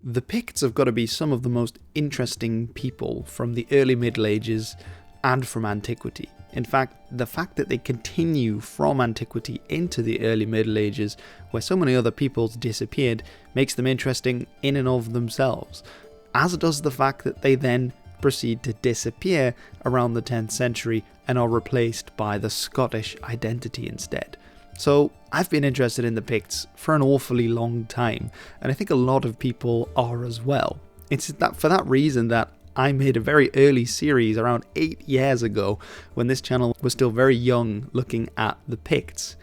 The Picts have got to be some of the most interesting people from the early Middle Ages and from antiquity. In fact, the fact that they continue from antiquity into the early Middle Ages, where so many other peoples disappeared, makes them interesting in and of themselves, as does the fact that they then proceed to disappear around the 10th century and are replaced by the Scottish identity instead. So I've been interested in the Picts for an awfully long time, and I think a lot of people are as well. It's for that reason that I made a very early series around 8 years ago, when this channel was still very young, looking at the Picts.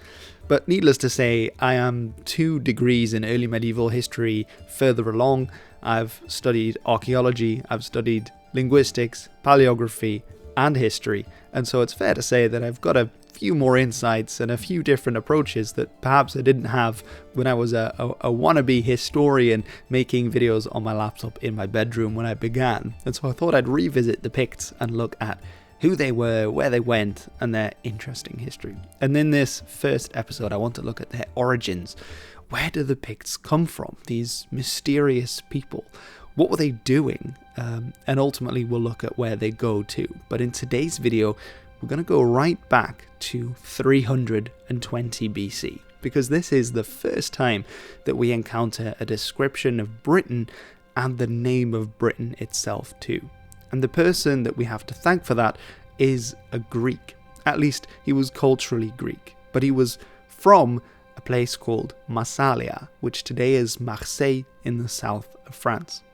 But needless to say, I am 2 degrees in early medieval history further along. I've studied archaeology, I've studied linguistics, paleography, and history, and so it's fair to say that I've got a few more insights and a few different approaches that perhaps I didn't have when I was a wannabe historian making videos on my laptop in my bedroom when I began. And so I thought I'd revisit the Picts and look at who they were, where they went, and their interesting history. And in this first episode, I want to look at their origins. Where do the Picts come from? These mysterious people. What were they doing? And ultimately we'll look at where they go to. But in today's video, we're going to go right back to 320 BC, because this is the first time that we encounter a description of Britain and the name of Britain itself too. And the person that we have to thank for that is a Greek. At least he was culturally Greek, but he was from a place called Massalia, which today is Marseille in the south of France.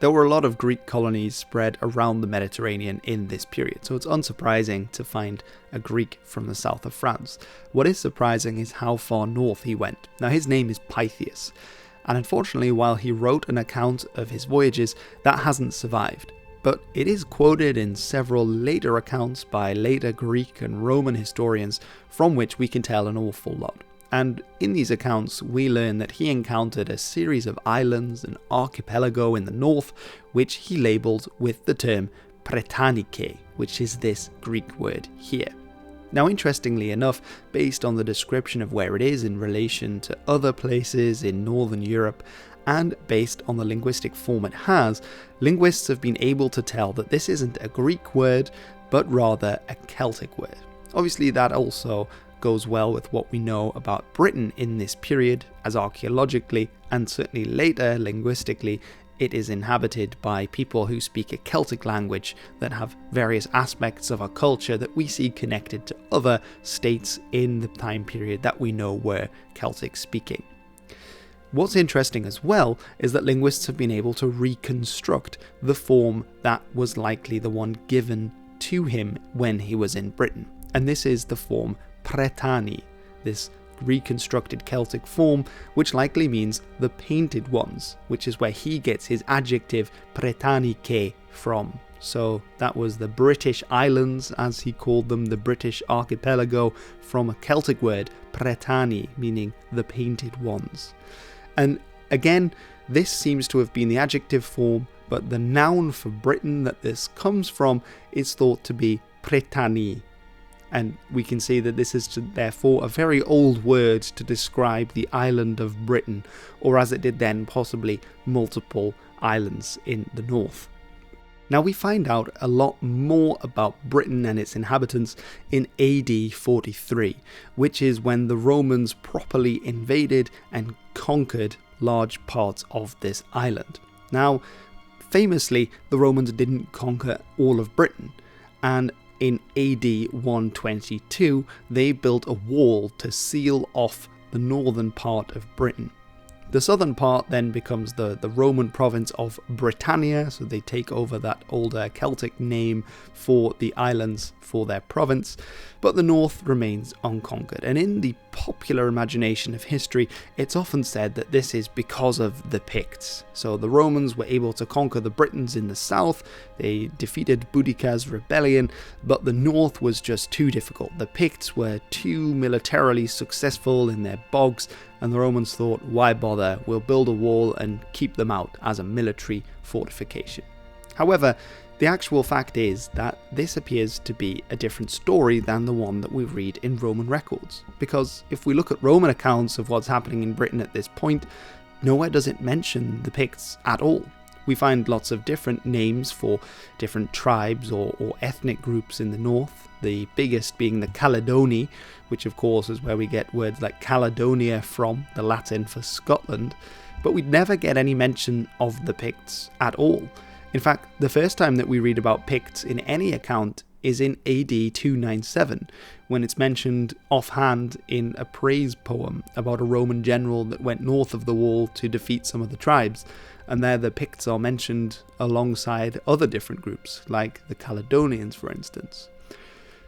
There were a lot of Greek colonies spread around the Mediterranean in this period, so it's unsurprising to find a Greek from the south of France. What is surprising is how far north he went. Now, his name is Pythias, and unfortunately, while he wrote an account of his voyages, that hasn't survived. But it is quoted in several later accounts by later Greek and Roman historians, from which we can tell an awful lot. And in these accounts, we learn that he encountered a series of islands and archipelago in the north, which he labelled with the term Bretannicae, which is this Greek word here. Now, interestingly enough, based on the description of where it is in relation to other places in Northern Europe, and based on the linguistic form it has, linguists have been able to tell that this isn't a Greek word, but rather a Celtic word. Obviously, that also goes well with what we know about Britain in this period, as archaeologically and certainly later linguistically it is inhabited by people who speak a Celtic language that have various aspects of our culture that we see connected to other states in the time period that we know were Celtic speaking. What's interesting as well is that linguists have been able to reconstruct the form that was likely the one given to him when he was in Britain, and this is the form Pretani, this reconstructed Celtic form, which likely means the painted ones, which is where he gets his adjective Bretannicae from. So that was the British Islands, as he called them, the British archipelago, from a Celtic word, Pretani, meaning the painted ones. And again, this seems to have been the adjective form, but the noun for Britain that this comes from is thought to be Pretani. And we can see that this is therefore a very old word to describe the island of Britain, or as it did then, possibly multiple islands in the north. Now, we find out a lot more about Britain and its inhabitants in AD 43, which is when the Romans properly invaded and conquered large parts of this island. Now, famously, the Romans didn't conquer all of Britain, and in AD 122, they built a wall to seal off the northern part of Britain. The southern part then becomes the Roman province of Britannia, so they take over that older Celtic name for the islands for their province, but the north remains unconquered. And in the popular imagination of history, it's often said that this is because of the Picts. So the Romans were able to conquer the Britons in the south, they defeated Boudicca's rebellion, but the north was just too difficult. The Picts were too militarily successful in their bogs, and the Romans thought, why bother, we'll build a wall and keep them out as a military fortification. However, the actual fact is that this appears to be a different story than the one that we read in Roman records, because if we look at Roman accounts of what's happening in Britain at this point, nowhere does it mention the Picts at all. We find lots of different names for different tribes or ethnic groups in the north, the biggest being the Caledoni, which of course is where we get words like Caledonia from, the Latin for Scotland, but we never get any mention of the Picts at all. In fact, the first time that we read about Picts in any account is in AD 297, when it's mentioned offhand in a praise poem about a Roman general that went north of the wall to defeat some of the tribes. And there the Picts are mentioned alongside other different groups, like the Caledonians, for instance.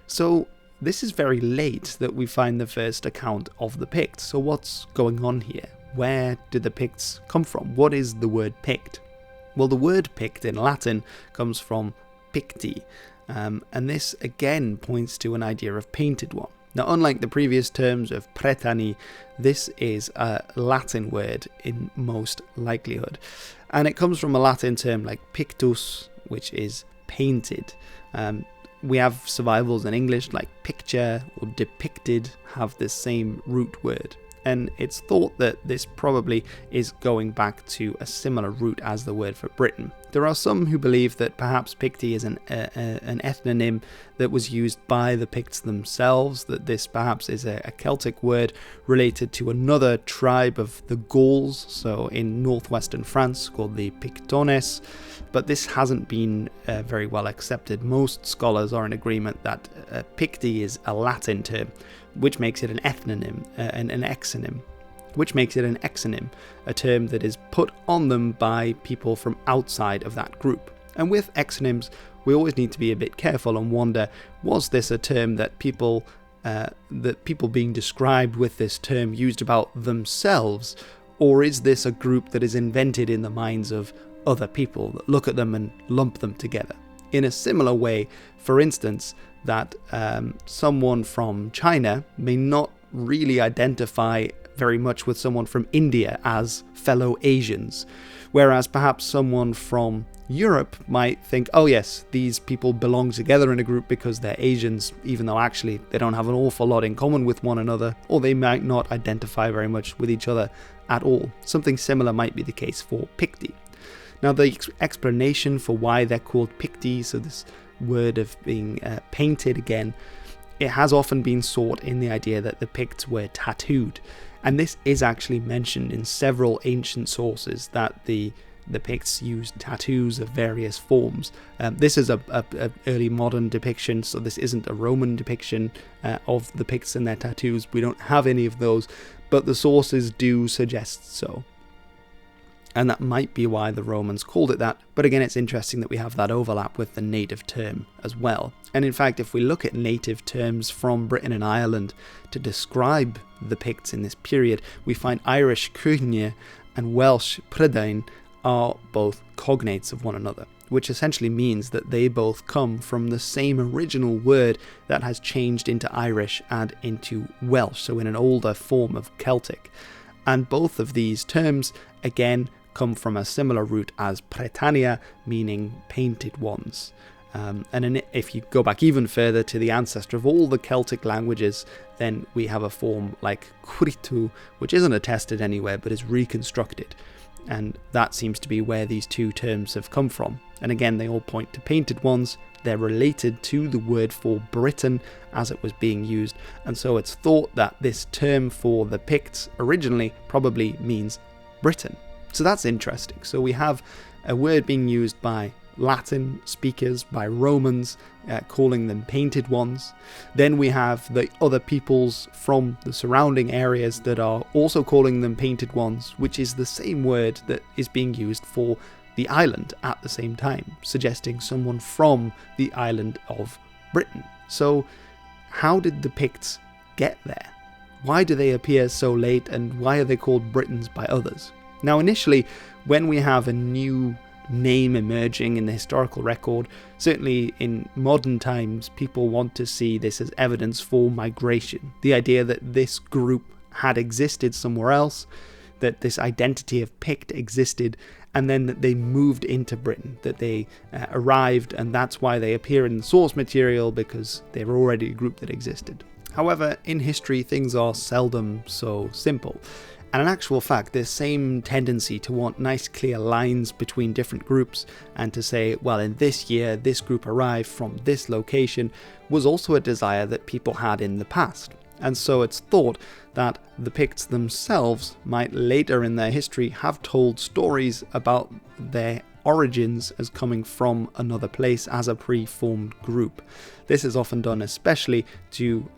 So this is very late that we find the first account of the Picts. So what's going on here? Where did the Picts come from? What is the word Pict? Well, the word Pict in Latin comes from Picti, and this again points to an idea of painted one. Now, unlike the previous terms of Pretani, this is a Latin word in most likelihood. And it comes from a Latin term like pictus, which is painted. We have survivals in English like picture or depicted have the same root word. And it's thought that this probably is going back to a similar root as the word for Britain. There are some who believe that perhaps Picti is an ethnonym that was used by the Picts themselves, that this perhaps is a Celtic word related to another tribe of the Gauls, so in northwestern France called the Pictones, but this hasn't been very well accepted. Most scholars are in agreement that Picti is a Latin term, which makes it an ethnonym, an exonym, which makes it an exonym, a term that is put on them by people from outside of that group. And with exonyms, we always need to be a bit careful and wonder, was this a term that people being described with this term used about themselves, or is this a group that is invented in the minds of other people that look at them and lump them together? In a similar way, for instance, that someone from China may not really identify very much with someone from India as fellow Asians, whereas perhaps someone from Europe might think, oh yes, these people belong together in a group because they're Asians, even though actually they don't have an awful lot in common with one another, or they might not identify very much with each other at all. Something similar might be the case for Picti. Now, the explanation for why they're called Picti, so this word of being painted again, it has often been sought in the idea that the Picts were tattooed, and this is actually mentioned in several ancient sources that the Picts used tattoos of various forms. This is a early modern depiction, so this isn't a Roman depiction of the Picts and their tattoos. We don't have any of those, but the sources do suggest so. And that might be why the Romans called it that. But again, it's interesting that we have that overlap with the native term as well. And in fact, if we look at native terms from Britain and Ireland to describe the Picts in this period, we find Irish Cruithne and Welsh Prydain are both cognates of one another, which essentially means that they both come from the same original word that has changed into Irish and into Welsh, so in an older form of Celtic. And both of these terms, again, come from a similar root as Pretania, meaning painted ones. And if you go back even further to the ancestor of all the Celtic languages, then we have a form like Critu, which isn't attested anywhere but is reconstructed. And that seems to be where these two terms have come from. And again, they all point to painted ones. They're related to the word for Britain as it was being used. And so it's thought that this term for the Picts originally probably means Britain. So that's interesting. So we have a word being used by Latin speakers, by Romans, calling them painted ones. Then we have the other peoples from the surrounding areas that are also calling them painted ones, which is the same word that is being used for the island at the same time, suggesting someone from the island of Britain. So how did the Picts get there? Why do they appear so late, and why are they called Britons by others? Now, initially, when we have a new name emerging in the historical record, certainly in modern times, people want to see this as evidence for migration. The idea that this group had existed somewhere else, that this identity of Pict existed, and then that they moved into Britain, that they arrived, and that's why they appear in the source material, because they were already a group that existed. However, in history, things are seldom so simple. And in actual fact, this same tendency to want nice clear lines between different groups and to say, well, in this year, this group arrived from this location, was also a desire that people had in the past. And so it's thought that the Picts themselves might later in their history have told stories about their origins as coming from another place as a pre-formed group. This is often done especially to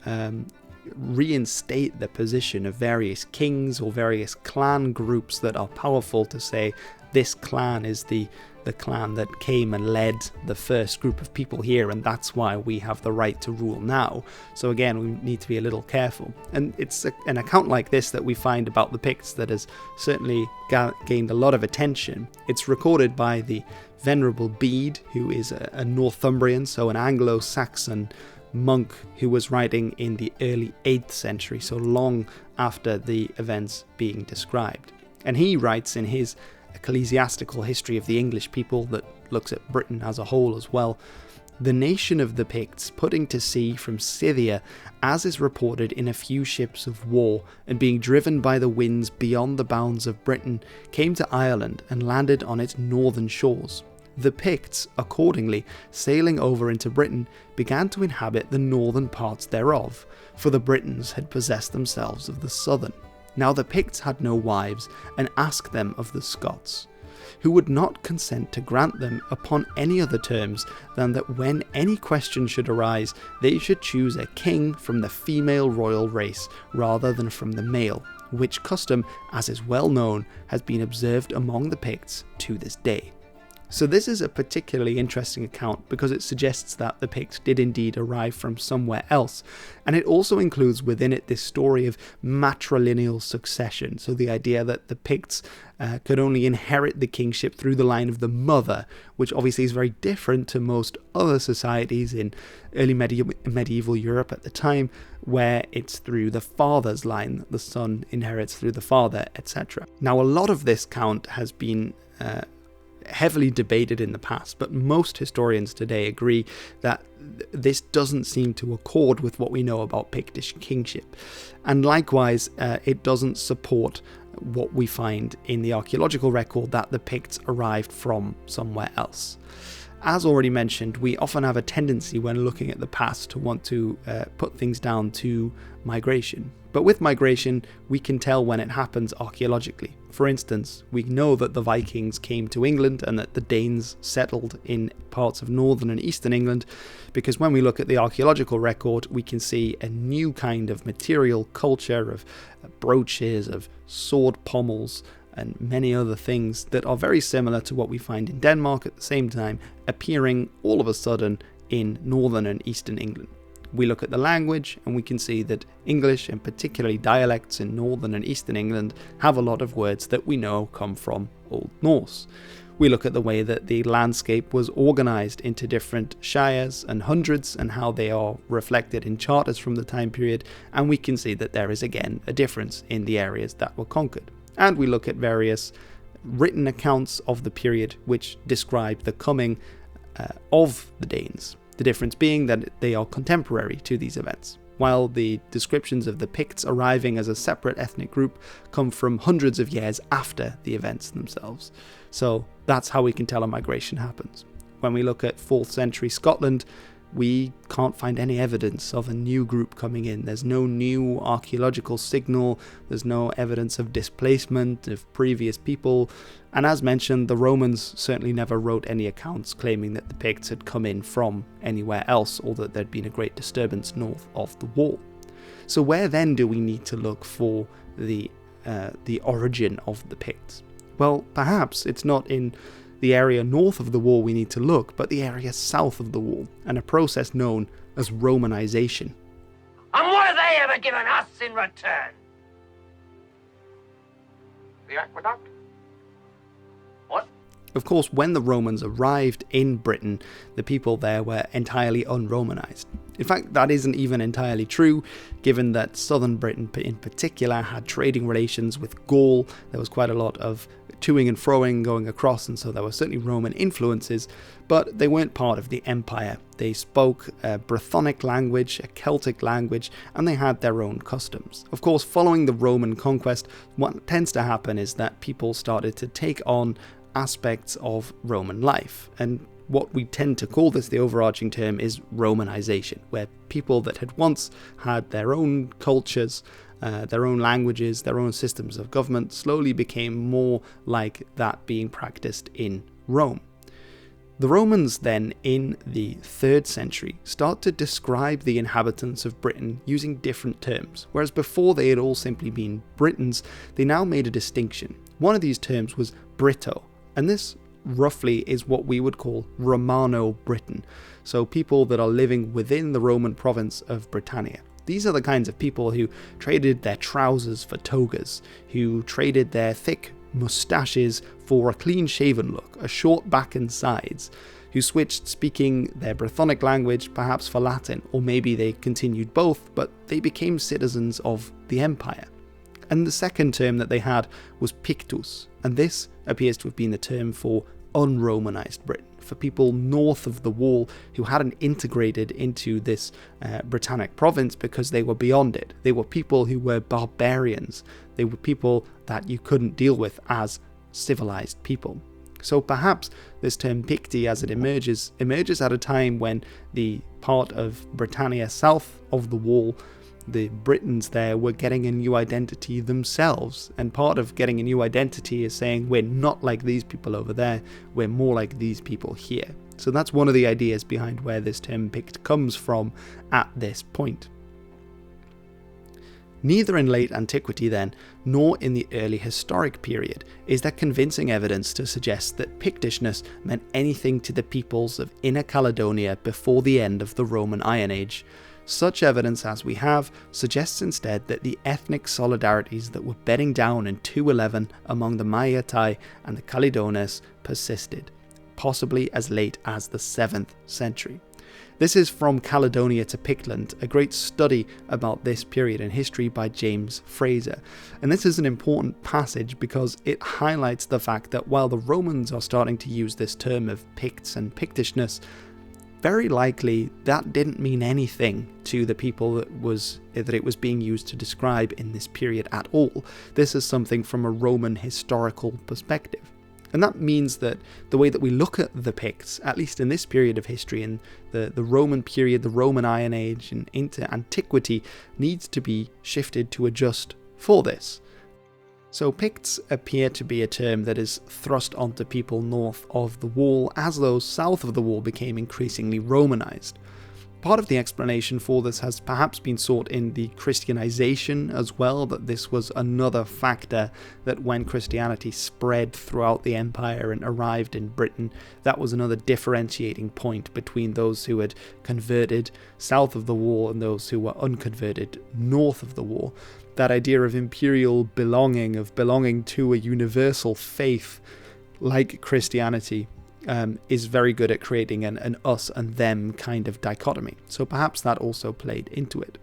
reinstate the position of various kings or various clan groups that are powerful, to say this clan is the clan that came and led the first group of people here, and that's why we have the right to rule now. So again, we need to be a little careful. And it's an account like this that we find about the Picts that has certainly gained a lot of attention. It's recorded by the Venerable Bede, who is a Northumbrian, so an Anglo-Saxon monk who was writing in the early 8th century, so long after the events being described. And he writes in his Ecclesiastical history of the English people that looks at Britain as a whole as well, the nation of the Picts putting to sea from Scythia, as is reported in a few ships of war, and being driven by the winds beyond the bounds of Britain, came to Ireland and landed on its northern shores. The Picts, accordingly, sailing over into Britain, began to inhabit the northern parts thereof, for the Britons had possessed themselves of the southern. Now the Picts had no wives, and asked them of the Scots, who would not consent to grant them upon any other terms than that when any question should arise, they should choose a king from the female royal race rather than from the male, which custom, as is well known, has been observed among the Picts to this day. So this is a particularly interesting account because it suggests that the Picts did indeed arrive from somewhere else, and it also includes within it this story of matrilineal succession, so the idea that the Picts could only inherit the kingship through the line of the mother, which obviously is very different to most other societies in early medieval Europe at the time, where it's through the father's line that the son inherits through the father, etc. Now a lot of this count has been heavily debated in the past, but most historians today agree that this doesn't seem to accord with what we know about Pictish kingship, and likewise it doesn't support what we find in the archaeological record that the Picts arrived from somewhere else. As already mentioned, we often have a tendency when looking at the past to want to put things down to migration. But with migration, we can tell when it happens archaeologically. For instance, we know that the Vikings came to England and that the Danes settled in parts of northern and eastern England, because when we look at the archaeological record, we can see a new kind of material culture of brooches, of sword pommels, and many other things that are very similar to what we find in Denmark at the same time, appearing all of a sudden in northern and eastern England. We look at the language and we can see that English, and particularly dialects in northern and eastern England, have a lot of words that we know come from Old Norse. We look at the way that the landscape was organised into different shires and hundreds and how they are reflected in charters from the time period, and we can see that there is again a difference in the areas that were conquered. And we look at various written accounts of the period which describe the coming of the Danes. The difference being that they are contemporary to these events, while the descriptions of the Picts arriving as a separate ethnic group come from hundreds of years after the events themselves. So that's how we can tell a migration happens. When we look at 4th century Scotland, we can't find any evidence of a new group coming in. There's no new archaeological signal, there's no evidence of displacement of previous people, and as mentioned, the Romans certainly never wrote any accounts claiming that the Picts had come in from anywhere else, or that there'd been a great disturbance north of the wall. So where then do we need to look for the origin of the Picts? Well, perhaps it's not in the area north of the wall we need to look, but the area south of the wall, and a process known as Romanization. And what have they ever given us in return? The aqueduct? What? Of course, when the Romans arrived in Britain, the people there were entirely un-Romanized. In fact, that isn't even entirely true, given that southern Britain in particular had trading relations with Gaul. There was quite a lot of toing and froing going across, and so there were certainly Roman influences, but they weren't part of the empire. They spoke a Brythonic language, a Celtic language, and they had their own customs. Of course, following the Roman conquest, what tends to happen is that people started to take on aspects of Roman life, and what we tend to call this, the overarching term, is Romanization, where people that had once had their own cultures, their own languages, their own systems of government, slowly became more like that being practiced in Rome. The Romans then, in the 3rd century, start to describe the inhabitants of Britain using different terms. Whereas before they had all simply been Britons, they now made a distinction. One of these terms was Brito, and this roughly is what we would call Romano-Briton, so people that are living within the Roman province of Britannia. These are the kinds of people who traded their trousers for togas, who traded their thick moustaches for a clean-shaven look, a short back and sides, who switched speaking their Brythonic language perhaps for Latin, or maybe they continued both, but they became citizens of the empire. And the second term that they had was Pictus, and this appears to have been the term for un-Romanized Britain, for people north of the wall who hadn't integrated into this Britannic province because they were beyond it. They were people who were barbarians. They were people that you couldn't deal with as civilized people. So perhaps this term Picti, as it emerges at a time when the part of Britannia south of the wall, the Britons there, were getting a new identity themselves, and part of getting a new identity is saying we're not like these people over there, we're more like these people here. So that's one of the ideas behind where this term Pict comes from at this point. Neither in late antiquity then, nor in the early historic period, is there convincing evidence to suggest that Pictishness meant anything to the peoples of Inner Caledonia before the end of the Roman Iron Age. Such evidence as we have suggests instead that the ethnic solidarities that were bedding down in 211 among the Maiatai and the Caledones persisted, possibly as late as the 7th century. This is From Caledonia to Pictland, a great study about this period in history by James Fraser. And this is an important passage because it highlights the fact that while the Romans are starting to use this term of Picts and Pictishness, very likely that didn't mean anything to the people that it was being used to describe in this period at all. This is something from a Roman historical perspective. And that means that the way that we look at the Picts, at least in this period of history, in the Roman period, the Roman Iron Age and into antiquity, needs to be shifted to adjust for this. So Picts appear to be a term that is thrust onto people north of the wall as those south of the wall became increasingly Romanized. Part of the explanation for this has perhaps been sought in the Christianization as well, that this was another factor, that when Christianity spread throughout the empire and arrived in Britain, that was another differentiating point between those who had converted south of the wall and those who were unconverted north of the wall. That idea of imperial belonging, of belonging to a universal faith like Christianity, is very good at creating an us and them kind of dichotomy. So perhaps that also played into it.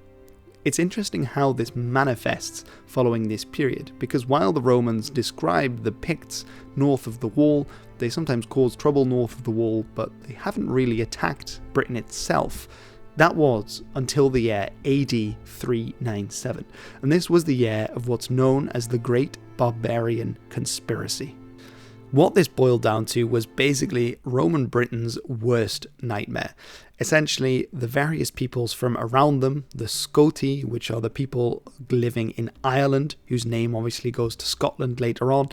It's interesting how this manifests following this period, because while the Romans described the Picts north of the wall, they sometimes caused trouble north of the wall, but they haven't really attacked Britain itself. That was until the year AD 397, and this was the year of what's known as the Great Barbarian Conspiracy. What this boiled down to was basically Roman Britain's worst nightmare. Essentially, the various peoples from around them, the Scoti, which are the people living in Ireland, whose name obviously goes to Scotland later on,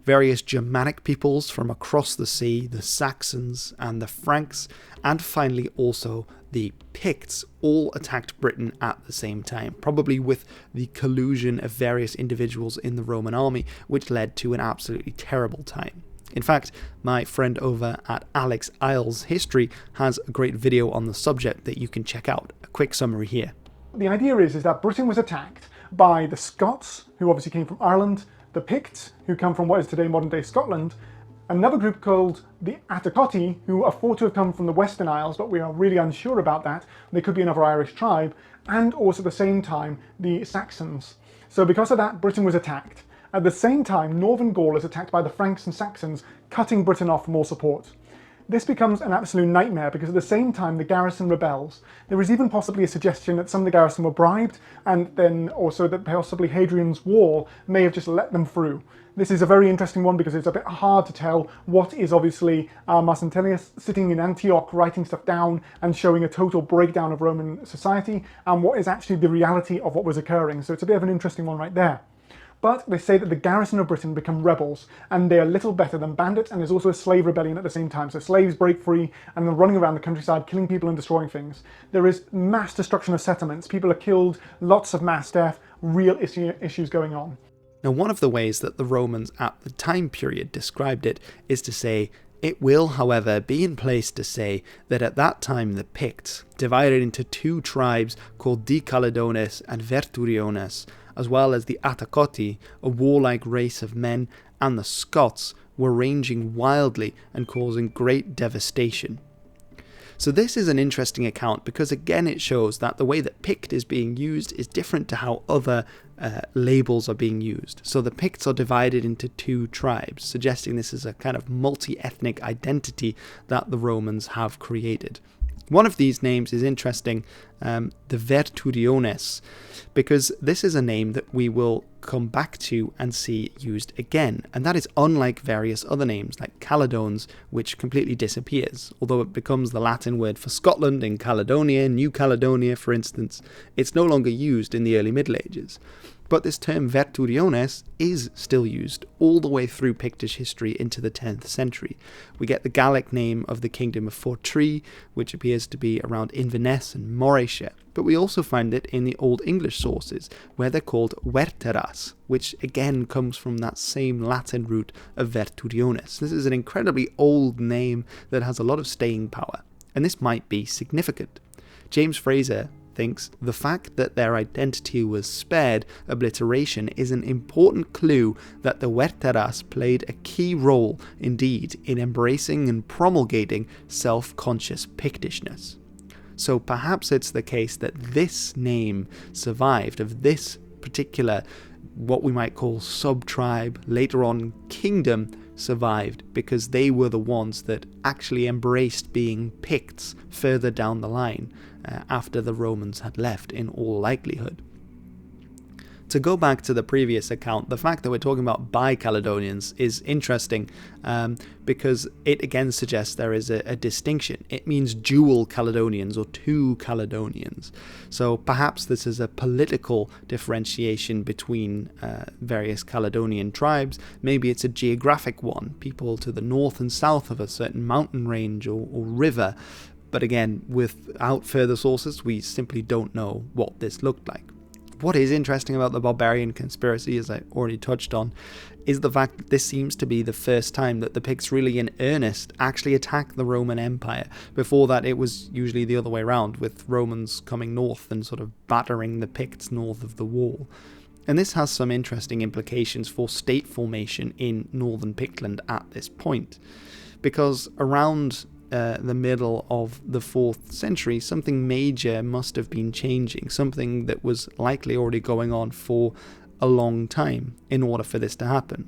various Germanic peoples from across the sea, the Saxons and the Franks, and finally also the Picts, all attacked Britain at the same time, probably with the collusion of various individuals in the Roman army, which led to an absolutely terrible time. In fact, my friend over at Alex Iles History has a great video on the subject that you can check out. A quick summary here. The idea is that Britain was attacked by the Scots, who obviously came from Ireland, the Picts, who come from what is today modern-day Scotland, another group called the Atacoti, who are thought to have come from the Western Isles, but we are really unsure about that. They could be another Irish tribe, and also at the same time, the Saxons. So because of that, Britain was attacked. At the same time, northern Gaul is attacked by the Franks and Saxons, cutting Britain off from all support. This becomes an absolute nightmare because at the same time the garrison rebels. There is even possibly a suggestion that some of the garrison were bribed, and then also that possibly Hadrian's Wall may have just let them through. This is a very interesting one because it's a bit hard to tell what is obviously Marcellus sitting in Antioch writing stuff down and showing a total breakdown of Roman society, and what is actually the reality of what was occurring. So it's a bit of an interesting one right there. But they say that the garrison of Britain become rebels, and they are little better than bandits, and there's also a slave rebellion at the same time. So slaves break free, and they're running around the countryside, killing people and destroying things. There is mass destruction of settlements, people are killed, lots of mass death, real issues going on. Now, one of the ways that the Romans at the time period described it is to say, it will, however, be in place to say that at that time the Picts, divided into two tribes called Decaladones and Verturiones, as well as the Attacoti, a warlike race of men, and the Scots, were ranging wildly and causing great devastation. So this is an interesting account because again it shows that the way that Pict is being used is different to how other labels are being used. So the Picts are divided into two tribes, suggesting this is a kind of multi-ethnic identity that the Romans have created. One of these names is interesting, the Verturiones, because this is a name that we will come back to and see used again, and that is unlike various other names like Caledones, which completely disappears. Although it becomes the Latin word for Scotland in Caledonia, New Caledonia for instance, it's no longer used in the early Middle Ages. But this term Verturiones is still used all the way through Pictish history into the 10th century. We get the Gallic name of the kingdom of Fortri, which appears to be around Inverness and Morayshire, but we also find it in the Old English sources, where they're called Werteras, which again comes from that same Latin root of Verturiones. This is an incredibly old name that has a lot of staying power, and this might be significant. James Fraser thinks the fact that their identity was spared obliteration is an important clue that the Werteras played a key role indeed in embracing and promulgating self-conscious Pictishness. So perhaps it's the case that this name survived of this particular, what we might call sub-tribe, later on kingdom, survived because they were the ones that actually embraced being Picts further down the line after the Romans had left in all likelihood. To go back to the previous account, the fact that we're talking about bi-Caledonians is interesting because it again suggests there is a distinction. It means dual Caledonians or two Caledonians. So perhaps this is a political differentiation between various Caledonian tribes. Maybe it's a geographic one, people to the north and south of a certain mountain range or river. But again, without further sources, we simply don't know what this looked like. What is interesting about the Barbarian conspiracy, as I already touched on, is the fact that this seems to be the first time that the Picts really in earnest actually attack the Roman Empire. Before that, it was usually the other way around, with Romans coming north and sort of battering the Picts north of the wall. And this has some interesting implications for state formation in northern Pictland at this point, because around the middle of the 4th century, something major must have been changing, something that was likely already going on for a long time in order for this to happen.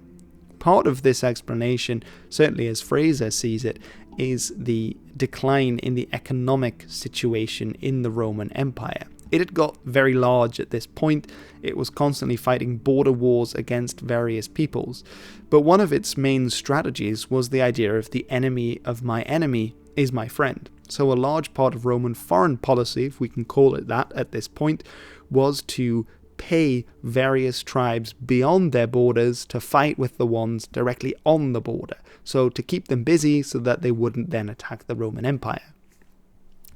Part of this explanation, certainly as Fraser sees it, is the decline in the economic situation in the Roman Empire. It had got very large at this point. It was constantly fighting border wars against various peoples. But one of its main strategies was the idea of the enemy of my enemy is my friend. So a large part of Roman foreign policy, if we can call it that at this point, was to pay various tribes beyond their borders to fight with the ones directly on the border. So to keep them busy so that they wouldn't then attack the Roman Empire.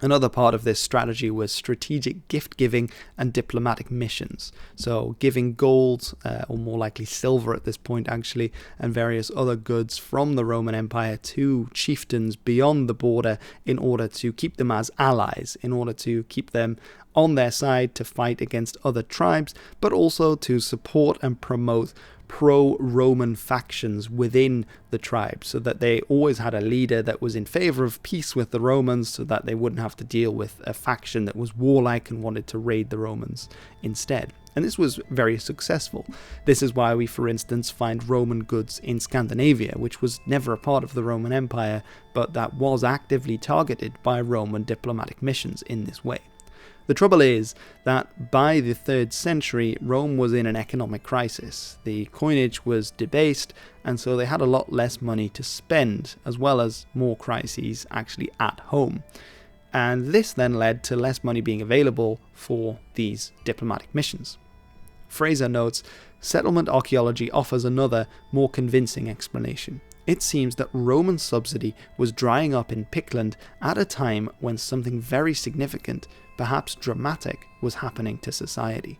Another part of this strategy was strategic gift-giving and diplomatic missions. So giving gold, or more likely silver at this point actually, and various other goods from the Roman Empire to chieftains beyond the border in order to keep them as allies, in order to keep them on their side to fight against other tribes, but also to support and promote pro-Roman factions within the tribe, so that they always had a leader that was in favor of peace with the Romans, so that they wouldn't have to deal with a faction that was warlike and wanted to raid the Romans instead. And this was very successful. This is why we, for instance, find Roman goods in Scandinavia, which was never a part of the Roman Empire, but that was actively targeted by Roman diplomatic missions in this way. The trouble is that by the 3rd century, Rome was in an economic crisis. The coinage was debased, and so they had a lot less money to spend, as well as more crises actually at home. And this then led to less money being available for these diplomatic missions. Fraser notes, settlement archaeology offers another, more convincing explanation. It seems that Roman subsidy was drying up in Pictland at a time when something very significant, perhaps dramatic, was happening to society.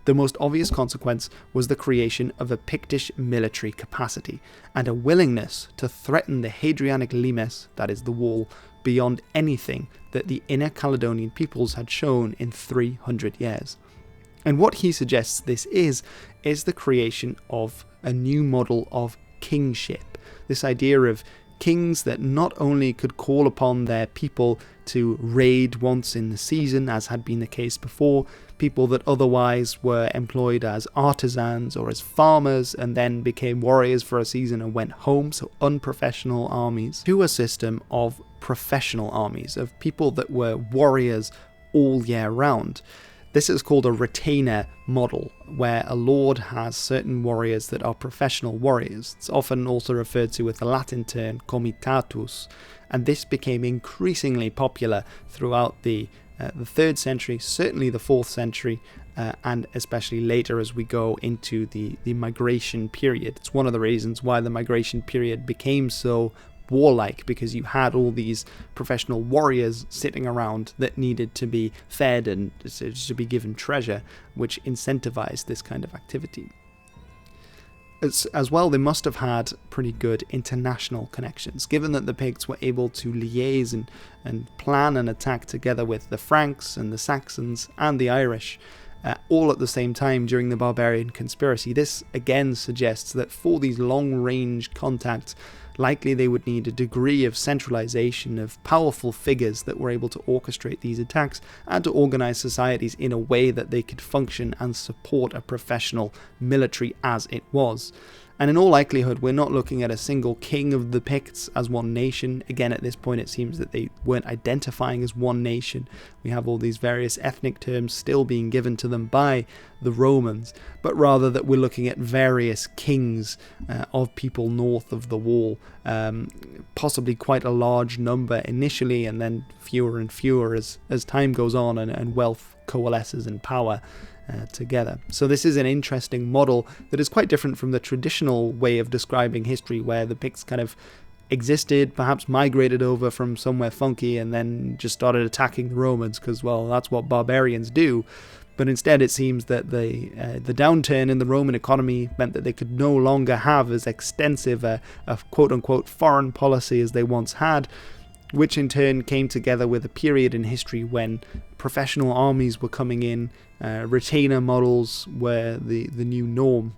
The most obvious consequence was the creation of a Pictish military capacity and a willingness to threaten the Hadrianic limes, that is the wall, beyond anything that the Inner Caledonian peoples had shown in 300 years. And what he suggests this is the creation of a new model of kingship. This idea of kings that not only could call upon their people to raid once in the season, as had been the case before, people that otherwise were employed as artisans or as farmers and then became warriors for a season and went home, so unprofessional armies, to a system of professional armies, of people that were warriors all year round. This is called a retainer model, where a lord has certain warriors that are professional warriors. It's often also referred to with the Latin term comitatus, and this became increasingly popular throughout the 3rd century, certainly the 4th century, and especially later as we go into the migration period. It's one of the reasons why the migration period became so warlike, because you had all these professional warriors sitting around that needed to be fed and to be given treasure, which incentivized this kind of activity. As well, they must have had pretty good international connections, given that the Picts were able to liaise and plan an attack together with the Franks and the Saxons and the Irish, all at the same time during the Barbarian conspiracy. This again suggests that for these long-range contacts, likely they would need a degree of centralization of powerful figures that were able to orchestrate these attacks and to organize societies in a way that they could function and support a professional military as it was. And in all likelihood, we're not looking at a single king of the Picts as one nation. Again, at this point, it seems that they weren't identifying as one nation. We have all these various ethnic terms still being given to them by the Romans, but rather that we're looking at various kings of people north of the wall, possibly quite a large number initially, and then fewer and fewer as time goes on and wealth coalesces in power together. So this is an interesting model that is quite different from the traditional way of describing history, where the Picts kind of existed, perhaps migrated over from somewhere funky, and then just started attacking the Romans because, well, that's what barbarians do. But instead it seems that the downturn in the Roman economy meant that they could no longer have as extensive a quote-unquote foreign policy as they once had, which in turn came together with a period in history when professional armies were coming in, retainer models were the new norm,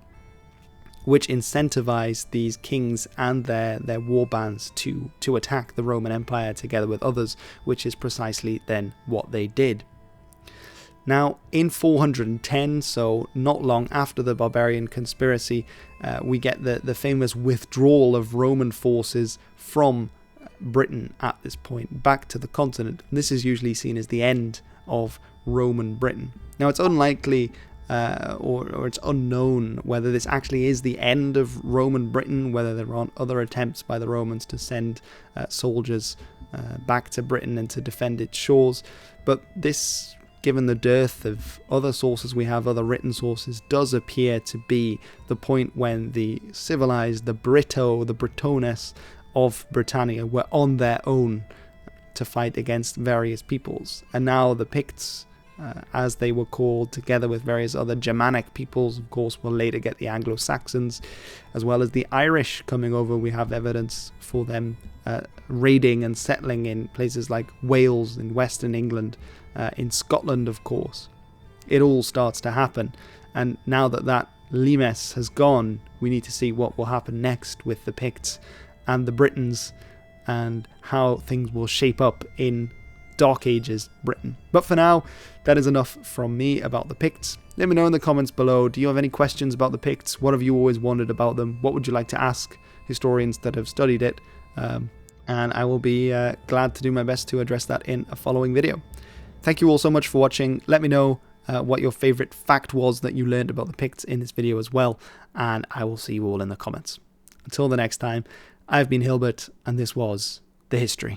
which incentivized these kings and their war bands to attack the Roman Empire together with others, which is precisely then what they did. Now, in 410, so not long after the Barbarian conspiracy, we get the famous withdrawal of Roman forces from Britain at this point, back to the continent. And this is usually seen as the end of Roman Britain. Now, it's unlikely or it's unknown whether this actually is the end of Roman Britain, whether there aren't other attempts by the Romans to send soldiers back to Britain and to defend its shores. But this, given the dearth of other sources we have, other written sources, does appear to be the point when the civilized, the Britones of Britannia were on their own to fight against various peoples. And now the Picts as they were called, together with various other Germanic peoples. Of course, we'll later get the Anglo-Saxons, as well as the Irish coming over. We have evidence for them raiding and settling in places like Wales, in Western England, in Scotland, of course. It all starts to happen. And now that limes has gone, we need to see what will happen next with the Picts and the Britons, and how things will shape up in Dark Ages Britain. But for now, that is enough from me about the Picts. Let me know in the comments below, do you have any questions about the Picts? What have you always wondered about them? What would you like to ask historians that have studied it? And I will be glad to do my best to address that in a following video. Thank you all so much for watching. Let me know what your favourite fact was that you learned about the Picts in this video as well, and I will see you all in the comments. Until the next time, I've been Hilbert, and this was The History.